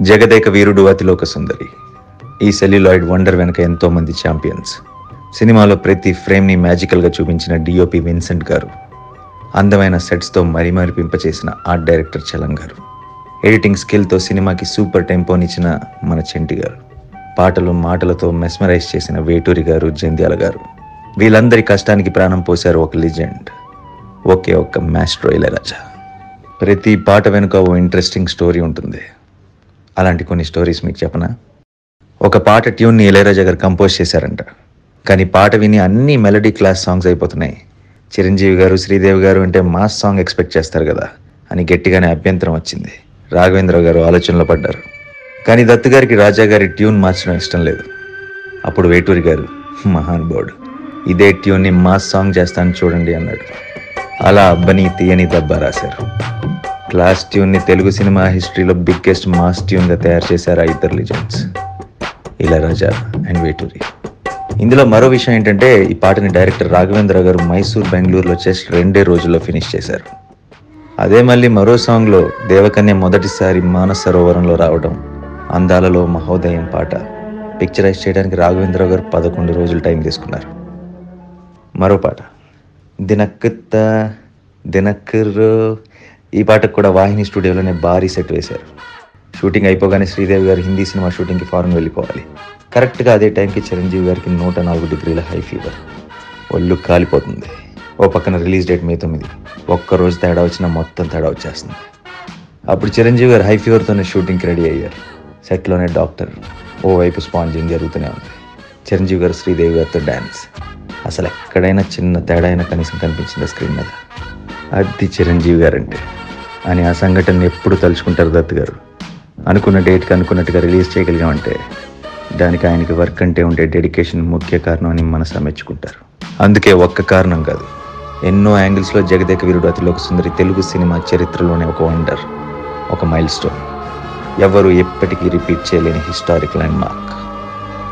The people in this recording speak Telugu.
జగదేక వీరుడు అతిలోక సుందరి. ఈ సెల్యులాయిడ్ వండర్ వెనక ఎంతో మంది ఛాంపియన్స్. సినిమాలో ప్రతి ఫ్రేమ్ని మ్యాజికల్గా చూపించిన డిఓపి విన్సెంట్ గారు, అందమైన సెట్స్తో మరిపింపచేసిన ఆర్ట్ డైరెక్టర్ చలం గారు, ఎడిటింగ్ స్కిల్తో సినిమాకి సూపర్ టెంపోనిచ్చిన మన చెంటి గారు, పాటలు మాటలతో మెస్మరైజ్ చేసిన వేటూరి గారు, జంధ్యాల గారు, వీళ్ళందరి కష్టానికి ప్రాణం పోశారు ఒక లెజెండ్, ఒకే ఒక్క మాస్ట్రో ఇళయరాజా. ప్రతి పాట వెనుక ఓ ఇంట్రెస్టింగ్ స్టోరీ ఉంటుంది. అలాంటి కొన్ని స్టోరీస్ మీకు చెప్పనా? ఒక పాట ట్యూన్ని ఇళయరాజా గారు కంపోజ్ చేశారంట. కానీ పాట విని అన్ని మెలడీ క్లాస్ సాంగ్స్ అయిపోతున్నాయి. చిరంజీవి గారు, శ్రీదేవి గారు అంటే మాస్ సాంగ్ ఎక్స్పెక్ట్ చేస్తారు కదా అని గట్టిగానే అభ్యంతరం వచ్చింది. రాఘవేంద్ర గారు ఆలోచనలో పడ్డారు. కానీ దత్తు గారికి రాజా గారి ట్యూన్ మార్చడం ఇష్టం లేదు. అప్పుడు వేటూరి గారు, మహానుభావుడు, ఇదే ట్యూన్ని మాస్ సాంగ్ చేస్తాను చూడండి అన్నాడు. అలా అబ్బని తీయని దబ్బా రాశారు. క్లాస్ ట్యూన్ని తెలుగు సినిమా హిస్టరీలో బిగ్గెస్ట్ మాస్ ట్యూన్గా తయారు చేశారు ఆ ఇద్దరు లెజెండ్స్, ఇళయరాజా అండ్ వేటూరి. ఇందులో మరో విషయం ఏంటంటే, ఈ పాటని డైరెక్టర్ రాఘవేంద్ర గారు మైసూర్, బెంగళూరులో జస్ట్ 2 రోజుల్లో ఫినిష్ చేశారు. అదే మళ్ళీ మరో సాంగ్లో దేవకన్య మొదటిసారి మానస సరోవరంలో రావడం, అందాలలో మహోదయం పాట పిక్చరైజ్ చేయడానికి రాఘవేంద్ర గారు 11 రోజులు టైం తీసుకున్నారు. మరో పాట దినక్కుత్త దినక్కుర్రో, ఈ పాటకు కూడా వాహిని స్టూడియోలోనే భారీ సెట్ వేశారు. షూటింగ్ అయిపోగానే శ్రీదేవి గారు హిందీ సినిమా షూటింగ్కి ఫారెన్ వెళ్ళిపోవాలి. కరెక్ట్గా అదే టైంకి చిరంజీవి గారికి 104 డిగ్రీల హై ఫీవర్, ఒళ్ళు కాలిపోతుంది. ఓ పక్కన రిలీజ్ డేట్ May 9, ఒక్కరోజు తేడా వచ్చినా మొత్తం తేడా వచ్చేస్తుంది. అప్పుడు చిరంజీవి గారు హై ఫీవర్తోనే షూటింగ్కి రెడీ అయ్యారు. సెట్లోనే డాక్టర్, ఓవైపు స్పాంజింగ్ జరుగుతూనే ఉంది. చిరంజీవి గారు శ్రీదేవి గారితో డ్యాన్స్. అసలు ఎక్కడైనా చిన్న తేడా అయినా కనీసం కనిపించింది స్క్రీన్ మీద. అది చిరంజీవి గారంటే అని ఆ సంఘటన ఎప్పుడు తలుచుకుంటారు దత్తు గారు. అనుకున్న డేట్కి అనుకున్నట్టుగా రిలీజ్ చేయగలిగామంటే దానికి ఆయనకి వర్క్ అంటే ఉండే డెడికేషన్ ముఖ్య కారణం అని మనసు మెచ్చుకుంటారు. అందుకే ఒక్క కారణం కాదు, ఎన్నో యాంగిల్స్లో జగదేక వీరుడు అతిలోక సుందరి తెలుగు సినిమా చరిత్రలోనే ఒక వండర్, ఒక మైల్ స్టోన్, ఎవరు ఎప్పటికీ రిపీట్ చేయలేని హిస్టారిక్ ల్యాండ్ మార్క్.